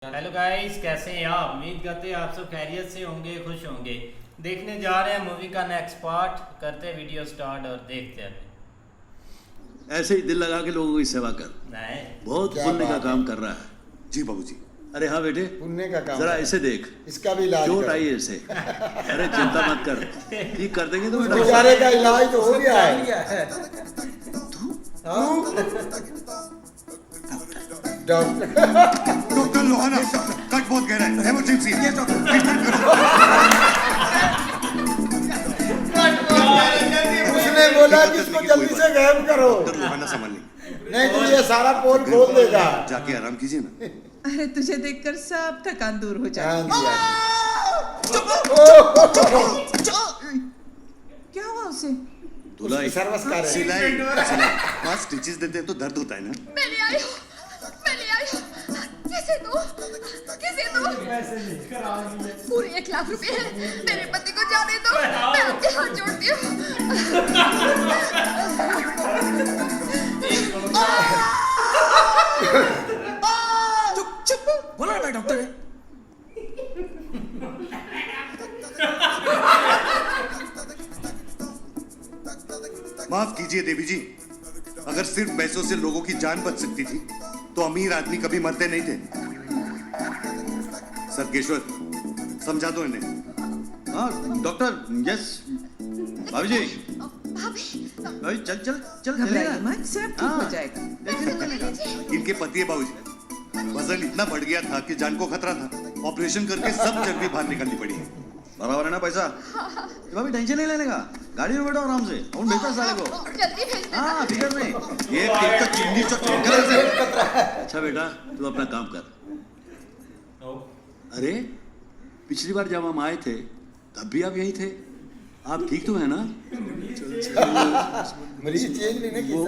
Hello guys, कैसे हैं आप? उम्मीद करते हैं आप सब खैरियत से होंगे, खुश होंगे। देखने जा रहे हैं मूवी का नेक्स्ट पार्ट। करते हैं वीडियो स्टार्ट और देखते हैं। ऐसे ही दिल लगा के लोगों की सेवा कर, नहीं बहुत क्या पुण्य का बात काम है। कर रहा है। जी बाबूजी। अरे हाँ बेटे, पुण्य का काम जरा है। इसे देख, इसका भी इलाज चोट करो। आई है इसे। अरे चिंता मत कर, ठीक कर देंगे तो बेटा। बेचारे का इलाज तो हो गया है। डॉक्टर डॉक्टर लोहाना, कट बहुत गहरा है, इमरजेंसी है। उसने बोला कि इसको जल्दी से गायब करो, डॉक्टर लोहाना संभाल लेंगे। नहीं तो ये सारा पोल खोल देगा। जाके आराम कीजिए ना। अरे तुझे देखकर सब थकान दूर हो हाँ जाए। जी, क्या हुआ उसे? धुलाई सर्वस का रहे। सिलाई वहाँ स्टिचेस देते हैं तो दर्द होता है ना। मैं ले आई हूँ। किसे दो पूरे 1 लाख रुपए हैं। मेरे पति को जाने दो, मैं आपके हाथ जोड़ती हूँ। चुप बोला ना मैं डॉक्टर है। माफ कीजिए देवी जी, अगर सिर्फ पैसों से लोगों की जान बच सकती थी तो अमीर आदमी कभी मरते नहीं थे। सरकेश्वर, समझा दो इन्हें। हाँ डॉक्टर, यस भाभी जी। भाभी चल चल चल घबराइए चलेगा। मत, सब ठीक हो जाएगा। इनके पति है बाबूजी, वजन इतना बढ़ गया था कि जान को खतरा था। ऑपरेशन करके सब चर्बी बाहर निकालनी पड़ी है। बराबर है ना पैसा? भाभी टेंशन नहीं लेने का, गाड़ी में बैठो आराम से, और भेजता साले को। जल्दी भेज देना। हाँ फिक्र नहीं। ये एक तो चिमनी अच्छा बेटा, तू अपना काम कर। अरे पिछली बार जब हम आए थे तब भी आप यहीं थे, आप ठीक तो है ना? मरीज चेंज नहीं ना किया।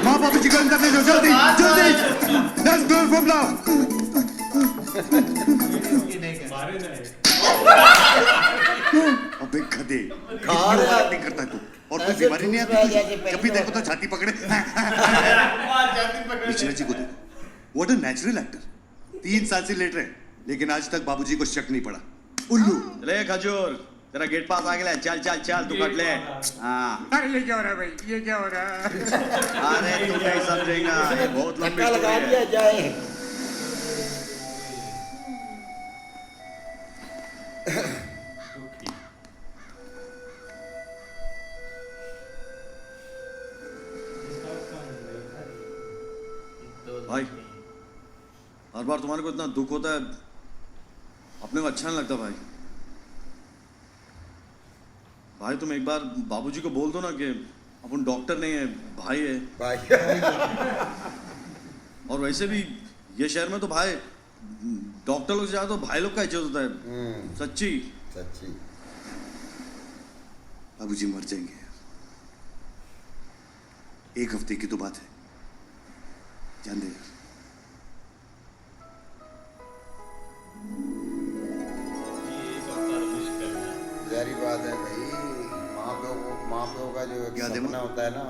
माँ बाबूजी को अंदर ले जाओ, जल्दी जल्दी। Let's go from now. अबे गधे, खा रहा है। नहीं करता तू, और कोई ऐसे बीमारी नहीं ठूस रहा है जैसे आती? पहली जब भी बार। देखो तो छाती पकड़े। मिश्रा जी को देखो, व्हाट अ नेचुरल एक्टर। 3 साल से लेट रहे, लेकिन आज तक बाबूजी को शक नहीं पड़ा। उल्लू। ले खजूर, तेरा गेट पास आ गया। चल चल चल, तू कट ले। हाँ अरे ये क्या हो रहा है भाई, ये क्या हो रहा है? अरे तू नहीं समझेगा, ये बहुत लंबी धक्का लगा स्टोरी दिया है। जाए। भाई हर बार तुम्हारे को इतना दुख होता है, अपने को अच्छा नहीं लगता भाई। भाई तुम एक बार बाबूजी को बोल दो ना कि अपन डॉक्टर नहीं है, भाई है। भाई और वैसे भी ये शहर में तो भाई डॉक्टर लोग से ज्यादा तो भाई लोग का इज्जत होता है। सच्ची। सच्ची। बाबूजी मर जाएंगे, 1 हफ्ते की तो बात है, जान दे। जारी बात है भाई, माँ प्यो का जो याद है सपना माँ? होता है ना,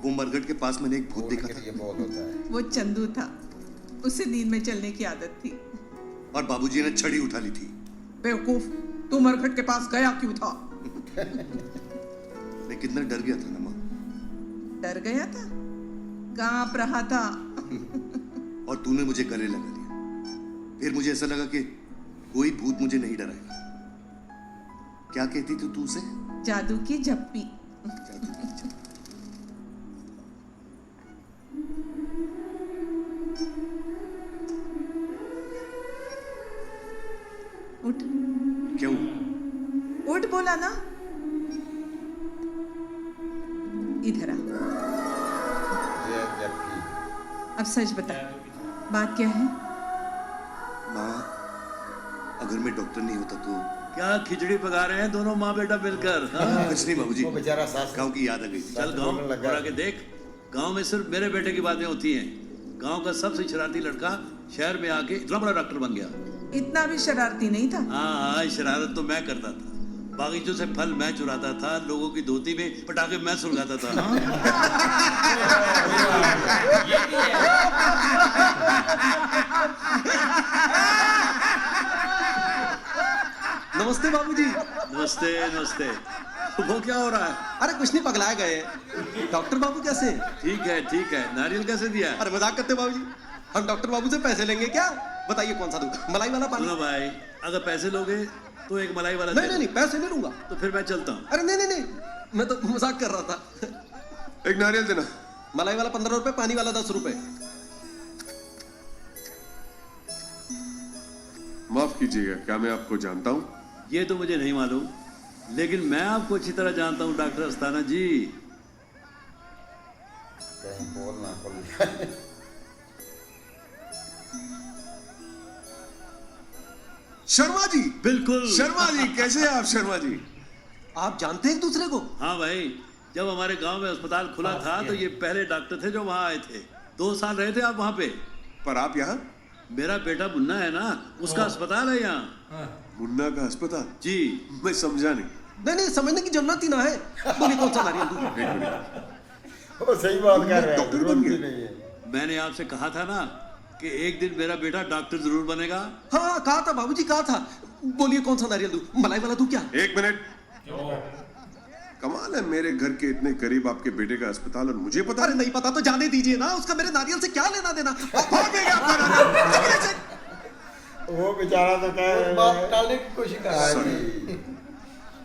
वो मरघट के पास मैंने एक भूत वो देखा उनके लिए था, बहुत होता है। वो चंदू था, उसे नींद में चलने की आदत थी। और बाबूजी ने छड़ी उठा ली थी। बेवकूफ, तू मरघट के पास गया क्यों था? मैं कितना डर गया था ना माँ। डर गया था, कांप रहा था। और तूने मुझे गले लगा लिया। फिर मुझे ऐसा लगा कि कोई भूत मुझे नहीं डराएगा। क्या कहती थी तू उसे? जादू की झप्पी। उठ क्यों? उठ बोला ना। इधर आ, ये जबकि अब सच बता, बात क्या है? माँ, अगर मैं डॉक्टर नहीं होता तो क्या खिचड़ी पका रहे हैं दोनों माँ बेटा मिलकर? हाँ? कुछ नहीं बाबूजी, वो बेचारा सास गांव की याद आ गई थी। चल गांव बोलने लगा। और आके देख, गांव में सिर्फ मेरे बेटे की बातें होती हैं। गांव का सबसे शरारती लड़का शहर में आके इतना बड़ा डॉक्टर बन गया। इतना भी शरारती नहीं था। हाँ हाँ, शरारत तो मैं करता था। बागीचों से फल मैं चुराता था, लोगों की धोती में पटाखे मैं सुलगाता था। ये भी है। नमस्ते बाबूजी। नमस्ते नमस्ते। वो क्या हो रहा है? अरे कुछ नहीं, पगलाए गए। डॉक्टर बाबू कैसे? ठीक है। नारियल कैसे दिया? अरे मजाक करते बाबूजी, हम डॉक्टर बाबू से पैसे लेंगे क्या? बताइए कौन सा दूं? मलाई वाला पानी? सुनो भाई, अगर पैसे लोगे तो एक मलाई वाला नहीं नहीं नहीं, पैसे नहीं लूंगा। तो फिर मैं चलता हूँ। अरे नहीं नहीं नहीं, मैं तो मजाक कर रहा था। एक नारियल देना। मलाई वाला 15 रुपए, पानी वाला 10 रुपए। माफ कीजिएगा, क्या मैं आपको जानता हूँ? ये तो मुझे नहीं मालूम, लेकिन मैं आपको अच्छी तरह जानता हूँ डॉक्टर अस्थाना जी। कहीं बोलना खुल जाए। शर्मा जी। बिल्कुल। शर्मा जी, कैसे हैं आप शर्मा जी? आप जानते हैं एक दूसरे को? हाँ भाई, जब हमारे गांव में अस्पताल खुला था तो ये पहले डॉक्टर थे जो वहाँ आए थे। 2 साल रहे थे आप वहाँ पे। पर आप यहाँ? मेरा बेटा मुन्ना है ना, उसका अस्पताल है यहाँ। मुन्ना का अस्पताल? जी। मैं समझा नहीं। नहीं, समझने की जरूरत ही ना है। बोलिए कौन सा नारियल दूं? एक मिनट। वो सही बात कर रहे हैं, डॉक्टर बन रोती गया? नहीं है। मैंने आपसे कहा था ना कि एक दिन मेरा बेटा डॉक्टर जरूर बनेगा। हाँ कहा था बाबूजी, कहा था। बोलिए कौन सा नारियल दूं? मलाई वाला दूं क्या? एक मिनट। कमाल है, मेरे घर के इतने करीब आपके बेटे का अस्पताल और मुझे पता अरे नहीं पता तो जाने दीजिए ना, उसका मेरे नारियल से क्या लेना देना? भागेगा आपका नारियल। वो बेचारा तो कह बात टालने की कोशिश कर रहा है।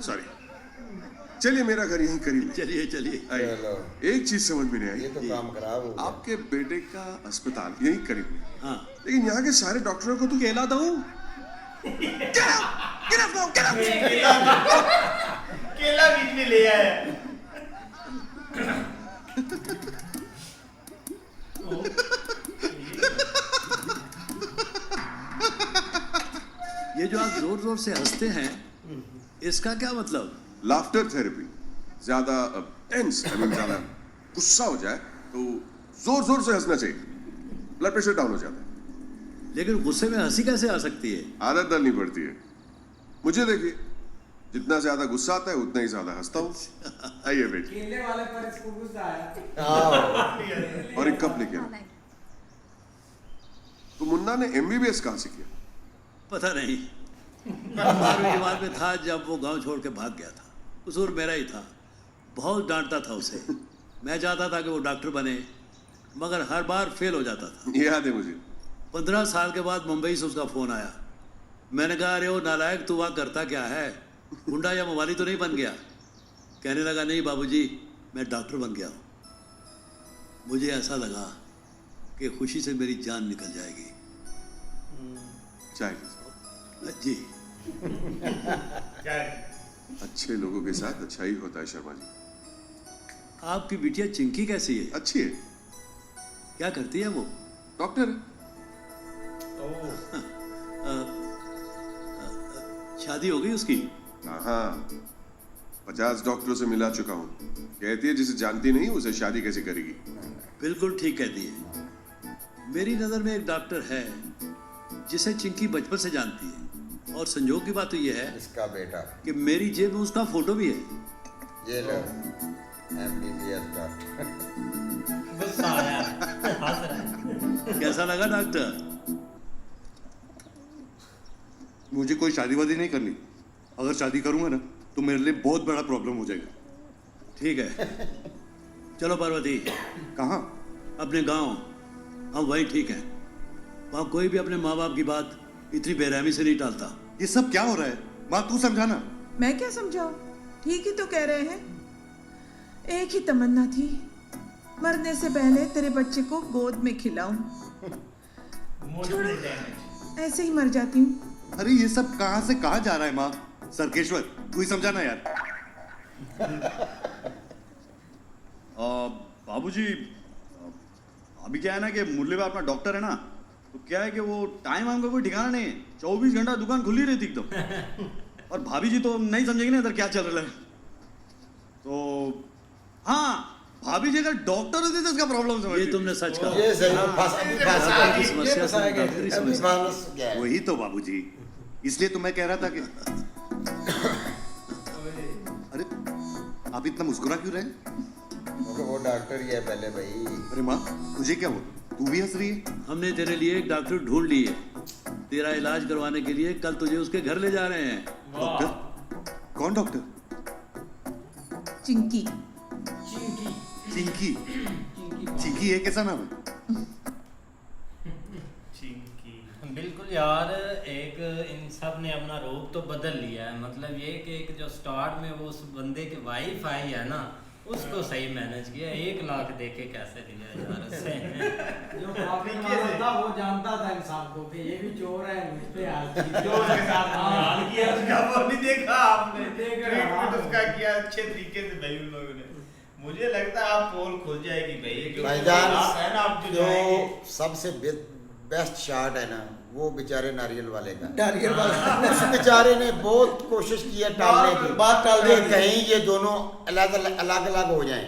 सॉरी। चलिए, मेरा घर यहीं करीब है। चलिए। आइए। चलो। एक चीज समझ में नहीं आई। ये तो काम खराब हो गया। आपके बेटे का अस्पताल यहीं करीब है, हाँ। लेकिन यहाँ के सारे डॉक्टरों को तो केला दूं? केला बीच में ले आया। ये जो आप जोर जोर से हंसते हैं, इसका क्या मतलब? Laughter therapy. ज्यादा टेंस, ज्यादा गुस्सा हो जाए तो जोर जोर से हंसना चाहिए, ब्लड प्रेशर डाउन हो जाता है। लेकिन गुस्से में हंसी कैसे आ सकती है? आदत डालनी पड़ती है। मुझे देखिए, जितना ज्यादा गुस्सा आता है उतना ही ज्यादा हंसता हूँ। आइए बेटी। केले वाले पर इसको गुस्सा आया। और एक कप लेके आओ। तो मुन्ना ने MBBS कहाँ से किया? पता नहीं, 12वीं जमात में था जब वो गांव छोड़ के भाग गया था। कसूर मेरा ही था, बहुत डांटता था उसे। मैं चाहता था कि वो डॉक्टर बने, मगर हर बार फेल हो जाता था। याद है मुझे। 15 साल के बाद मुंबई से उसका फोन आया। मैंने कहा, अरे वो नालायक, तू वहाँ करता क्या है? गुंडा या मवाली तो नहीं बन गया? कहने लगा, नहीं बाबूजी, मैं डॉक्टर बन गया हूँ। मुझे ऐसा लगा कि खुशी से मेरी जान निकल जाएगी। चाय जी। अच्छे लोगों के साथ अच्छा ही होता है शर्मा जी। आपकी बिटिया चिंकी कैसी है? अच्छी है। क्या करती है वो? डॉक्टर है। शादी हो गई उसकी? हाँ, 50 डॉक्टरों से मिला चुका हूँ। कहती है जिसे जानती नहीं उसे शादी कैसे करेगी। बिल्कुल ठीक कहती है। मेरी नजर में एक डॉक्टर है जिसे चिंकी बचपन से जानती है, और संजोग की बात तो यह है इसका बेटा कि मेरी जेब में उसका फोटो भी है। ये लो, MBBS डॉक्टर। गुस्सा आया, हंस रहा है। कैसा लगा डॉक्टर? मुझे कोई शादी वादी नहीं करनी। अगर शादी करूंगा ना तो मेरे लिए बहुत बड़ा प्रॉब्लम हो जाएगा। ठीक है, चलो पार्वती। कहाँ? अपने गांव। हम वहीं ठीक है। वहाँ कोई भी अपने माँ बाप की बात इतनी बेरहमी से नहीं टालता। ये सब क्या हो रहा है? माँ तू समझाना। मैं क्या समझाऊं? ठीक ही तो कह रहे हैं। एक ही तमन्ना थी, मरने से पहले तेरे बच्चे को गोद में खिलाऊं। छोड़ो, ऐसे ही मर जाती हूँ। अरे ये सब कहाँ से कहाँ जा रहा है माँ? सरकेश्वर तू ही समझाना यार। बाबूजी, अभी क्या है ना कि मुरली भाई अपना डॉक्टर है ना, तो क्या है कि वो टाइम का कोई ठिकाना नहीं है। 24 घंटा दुकान खुली रहती एकदम। और भाभी जी तो नहीं समझेंगे ना इधर क्या चल रहा है। तो हाँ, भाभी जी अगर डॉक्टर होती तो इसका प्रॉब्लम समझ। ये तुमने सच कहा। ये सही वही तो बाबूजी, इसलिए तो मैं कह रहा था कि अरे आप इतना मुस्कुरा क्यों रहे? वो डॉक्टर ही है पहले भाई। अरे माँ, तुझे क्या हुआ? तू भी हंस रही है? हमने तेरे लिए एक डॉक्टर ढूंढ लिए। तेरा इलाज करवाने के लिए कल तुझे उसके घर ले जा रहे हैं। डॉक्टर? कौन डॉक्टर? चिंकी। चिंकी। चिंकी है, कैसा नाम है? बिल्कुल यार, एक इन सब ने अपना रूप तो बदल लिया है। मतलब ये कि एक जो स्टार्ट में वो उस बंदे के वाइफ आई है ना, उसको सही मैनेज किया। 1 लाख देके कैसे लिया यार उससे। जो प्रॉब्लम था वो जानता था इंसान को कि ये भी चोर है, मुझ पे चोर के साथ हाल किया उसका। वो नहीं देखा आपने? ट्रीटमेंट उसका किया अच्छे तरीके से भाई उन लोगों ने। मुझे लगता है आप पोल खुल जाएगी भाई। भाईजान है ना, आप जो सबसे बेस्ट शॉट है ना, वो बेचारे नारियल वाले का। नारियल वाला उस बेचारे ने बहुत कोशिश की है टालने की, बात टाल कि दी। कहीं ये दोनों अलग अलग हो जाएं,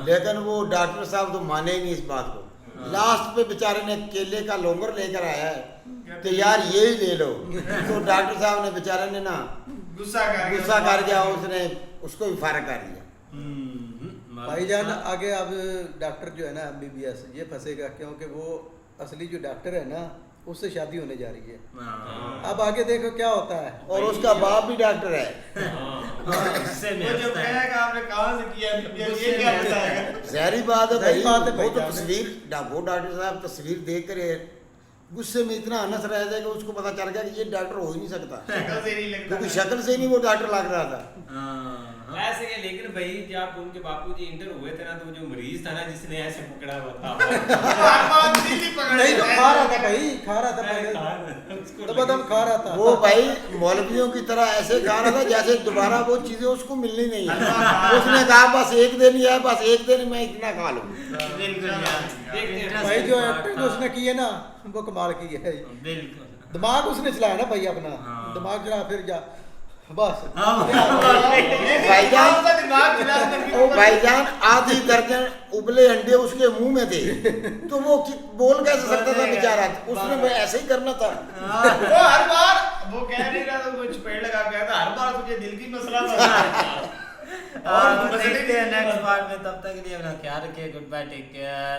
लेकिन वो डॉक्टर साहब तो माने ही नहीं इस बात को। लास्ट पे बेचारे ने केले का लोंगर लेकर आया है कि यार ये ही ले लो। तो डॉक्टर साहब ने बेचारे ने ना गुस्सा कर गया, उसने उसको भी फारिग कर दिया। भाईजान आगे अब डॉक्टर जो है ना MBBS ये फंसेगा, क्योंकि वो असली जो डॉक्टर है ना उससे शादी होने जा रही है। अब आगे देखो क्या होता है। और उसका बाप भी डॉक्टर है। जो कहेगा आपने कहाँ से किया, ये क्या बताएगा? जहरी बात है सही भाई। बात है वो तो भाईजान। वो डॉक्टर साहब तस्वीर देख कर गुस्से में इतना हंस रहा था कि उसको पता चल गया कि ये डॉक्टर हो ही नहीं सकता, शक्ल से नहीं लगता। क्योंकि शक्ल से ही नहीं वो डॉक्टर लग रहा था। ऐसे है, लेकिन भाई जब उनके बापूजी इंटर हुए थे ना, तो जो मरीज था ना जिसने ऐसे पकड़ा हुआ था नहीं तो खा रहा था भाई, खा रहा था पहले तो बदम खा रहा था। वो भाई मौलवियों की तरह ऐसे खा रहा था जैसे दोबारा वो चीजें उसको मिलनी नहीं है। उसने कहा बस एक दिन ही है, बस एक दिन मैं इतना खा लूं। भाई जो एक्टिंग उसने की है ना वो कमाल की है। दिमाग उसने चलाया ना भाई अपना, दिमाग चला फिर जा बस। भाईजान आधी दर्जन उबले अंडे उसके मुंह में थे, तो वो बोल कैसे सकता था बेचारा? उसने ऐसे ही करना था। वो हर बार वो कह नहीं रहा था, कुछ पेड़ लगा गया था, हर बार तुझे दिल की मसला था। और देखते हैं नेक्स्ट पार्ट में। तब तक के लिए अपना ख्याल रखिए। Goodbye, take care.